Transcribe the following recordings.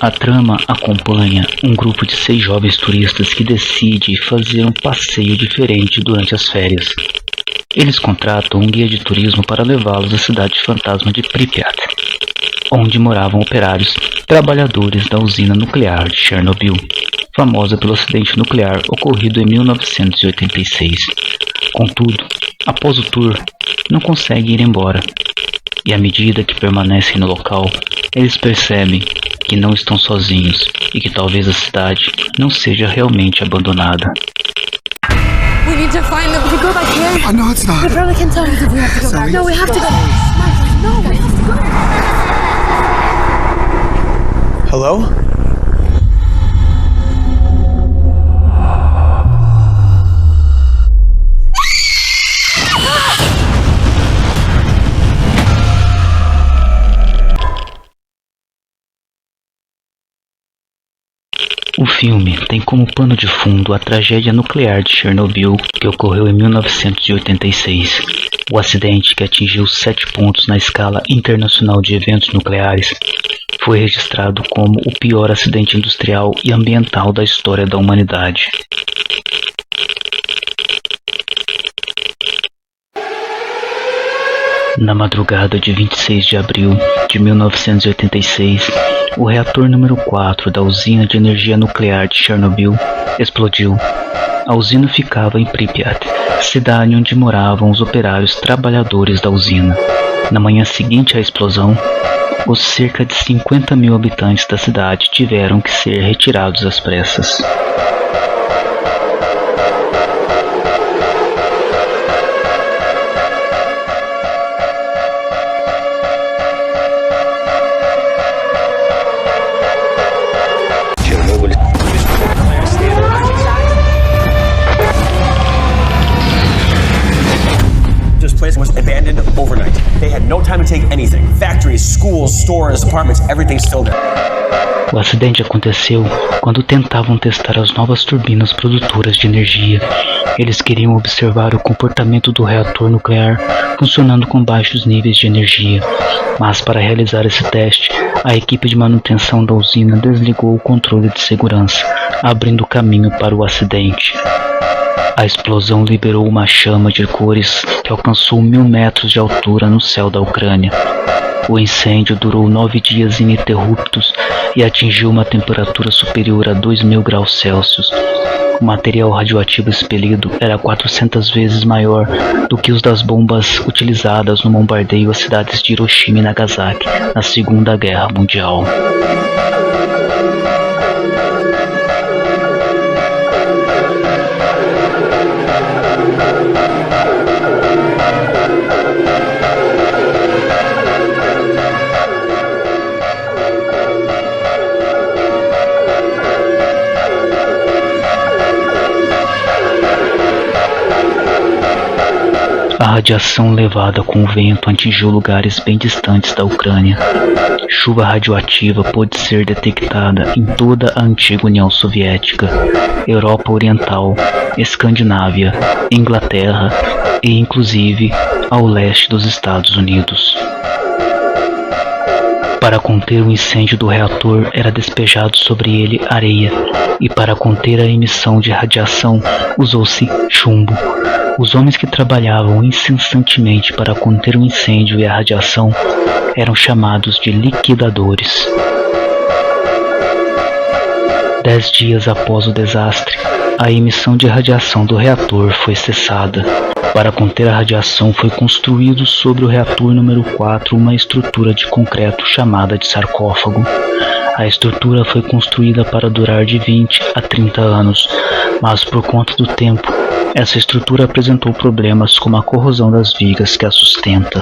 A trama acompanha um grupo de 6 jovens turistas que decide fazer um passeio diferente durante as férias. Eles contratam um guia de turismo para levá-los à cidade fantasma de Pripyat, onde moravam operários, trabalhadores da usina nuclear de Chernobyl, famosa pelo acidente nuclear ocorrido em 1986. Contudo, após o tour, não conseguem ir embora, e à medida que permanecem no local, eles percebem que não estão sozinhos e que talvez a cidade não seja realmente abandonada. We need to find them. We go back here. Oh, no, it's not. The girl can tell us if we have to go back. No, we have to go. No, we have to go. Hello? O filme tem como pano de fundo a tragédia nuclear de Chernobyl, que ocorreu em 1986. O acidente, que atingiu 7 pontos na escala internacional de eventos nucleares, foi registrado como o pior acidente industrial e ambiental da história da humanidade. Na madrugada de 26 de abril de 1986, o reator número 4 da usina de energia nuclear de Chernobyl explodiu. A usina ficava em Pripyat, cidade onde moravam os operários trabalhadores da usina. Na manhã seguinte à explosão, os cerca de 50 mil habitantes da cidade tiveram que ser retirados às pressas. Was abandoned overnight. They had no time to take anything. Factories, schools, stores, apartments, everything's still there. O acidente aconteceu quando tentavam testar as novas turbinas produtoras de energia. Eles queriam observar o comportamento do reator nuclear funcionando com baixos níveis de energia. Mas para realizar esse teste, a equipe de manutenção da usina desligou o controle de segurança, abrindo caminho para o acidente. A explosão liberou uma chama de cores que alcançou 1000 metros de altura no céu da Ucrânia. O incêndio durou 9 dias ininterruptos e atingiu uma temperatura superior a 2000 graus Celsius. O material radioativo expelido era 400 vezes maior do que os das bombas utilizadas no bombardeio às cidades de Hiroshima e Nagasaki na Segunda Guerra Mundial. A radiação levada com o vento atingiu lugares bem distantes da Ucrânia. Chuva radioativa pôde ser detectada em toda a antiga União Soviética, Europa Oriental, Escandinávia, Inglaterra e inclusive ao leste dos Estados Unidos. Para conter o incêndio do reator, era despejado sobre ele areia, e para conter a emissão de radiação, usou-se chumbo. Os homens que trabalhavam incessantemente para conter o incêndio e a radiação eram chamados de liquidadores. 10 dias após o desastre, a emissão de radiação do reator foi cessada. Para conter a radiação, foi construído sobre o reator número 4 uma estrutura de concreto chamada de sarcófago. A estrutura foi construída para durar de 20 a 30 anos, mas por conta do tempo, essa estrutura apresentou problemas como a corrosão das vigas que a sustenta.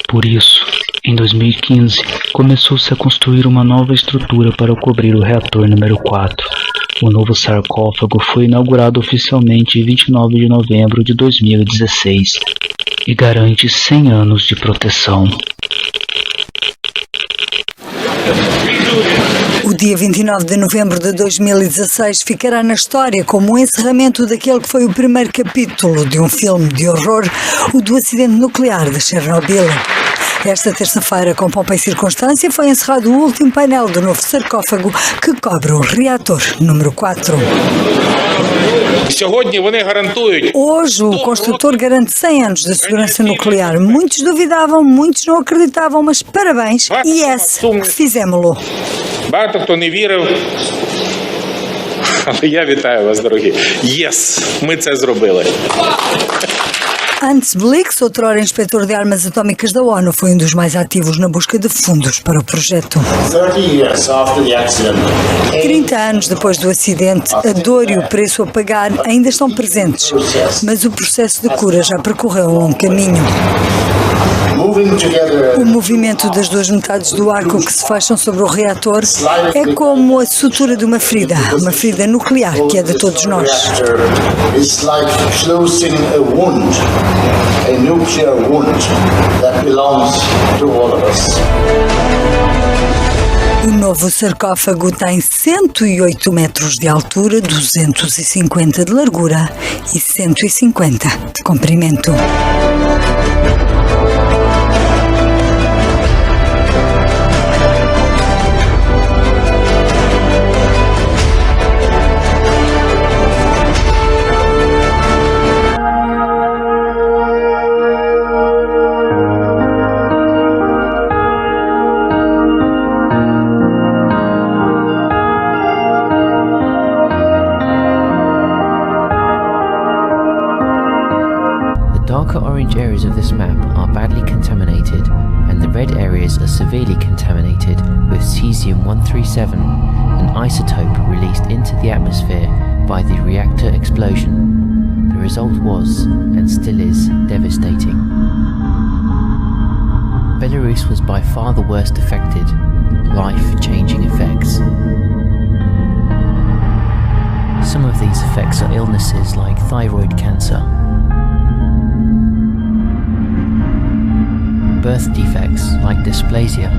Por isso, em 2015, começou-se a construir uma nova estrutura para cobrir o reator número 4. O novo sarcófago foi inaugurado oficialmente em 29 de novembro de 2016 e garante 100 anos de proteção. O dia 29 de novembro de 2016 ficará na história como o encerramento daquele que foi o primeiro capítulo de um filme de horror, o do acidente nuclear de Chernobyl. Esta terça-feira, com pompa e circunstância, foi encerrado o último painel do novo sarcófago que cobre o reator número 4. Hoje, o construtor garante 100 anos de segurança nuclear. Muitos duvidavam, muitos não acreditavam, mas parabéns, yes, fizemos-lo. Багато хто не вірив, але я вітаю вас, дорогі. Єс, ми це зробили. Hans Blix, outrora inspetor de armas atómicas da ONU, foi dos mais ativos na busca de fundos para o projeto. 30 anos depois do acidente, a dor e o preço a pagar ainda estão presentes, mas o processo de cura já percorreu um longo caminho. O movimento das duas metades do arco que se fecham sobre o reator é como a sutura de uma ferida nuclear que é de todos nós. O novo sarcófago tem 108 metros de altura, 250 de largura e 150 de comprimento. The darker orange areas of this map are badly contaminated, and the red areas are severely contaminated with cesium-137, an isotope released into the atmosphere by the reactor explosion. The result was, and still is, devastating. Belarus was by far the worst affected, life-changing effects. Some of these effects are illnesses like thyroid cancer, birth defects like dysplasia,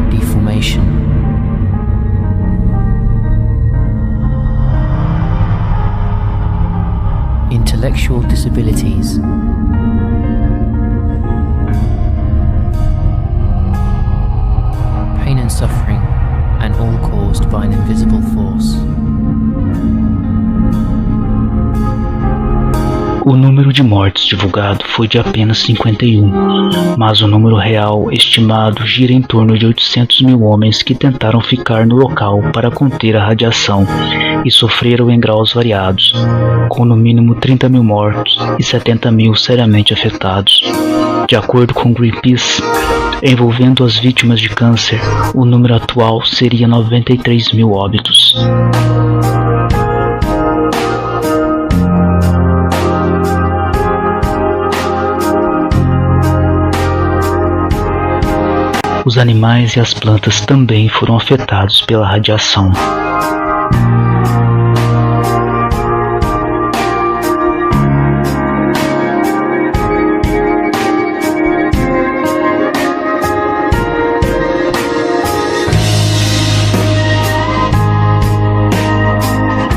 deformation, intellectual disabilities, pain and suffering, and all caused by an invisible force. O número de mortes divulgado foi de apenas 51, mas o número real estimado gira em torno de 800 mil homens que tentaram ficar no local para conter a radiação e sofreram em graus variados, com no mínimo 30 mil mortos e 70 mil seriamente afetados. De acordo com Greenpeace, envolvendo as vítimas de câncer, o número atual seria 93 mil óbitos. Os animais e as plantas também foram afetados pela radiação.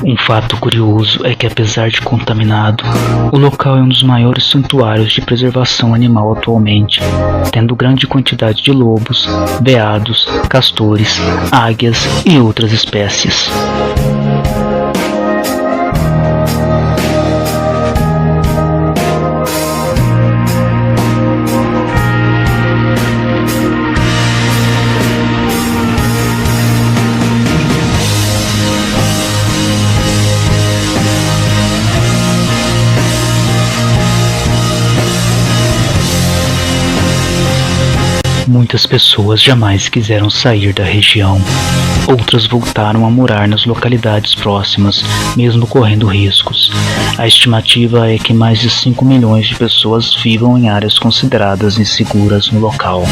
Um fato curioso é que, apesar de contaminado, o local é um dos maiores santuários de preservação animal atualmente, tendo grande quantidade de lobos, veados, castores, águias e outras espécies. Muitas pessoas jamais quiseram sair da região. Outras voltaram a morar nas localidades próximas, mesmo correndo riscos. A estimativa é que mais de 5 milhões de pessoas vivam em áreas consideradas inseguras no local.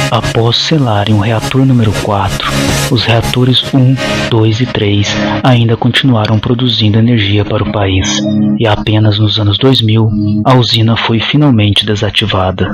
Após selarem o reator número 4, os reatores 1, 2 e 3 ainda continuaram produzindo energia para o país, e apenas nos anos 2000 a usina foi finalmente desativada.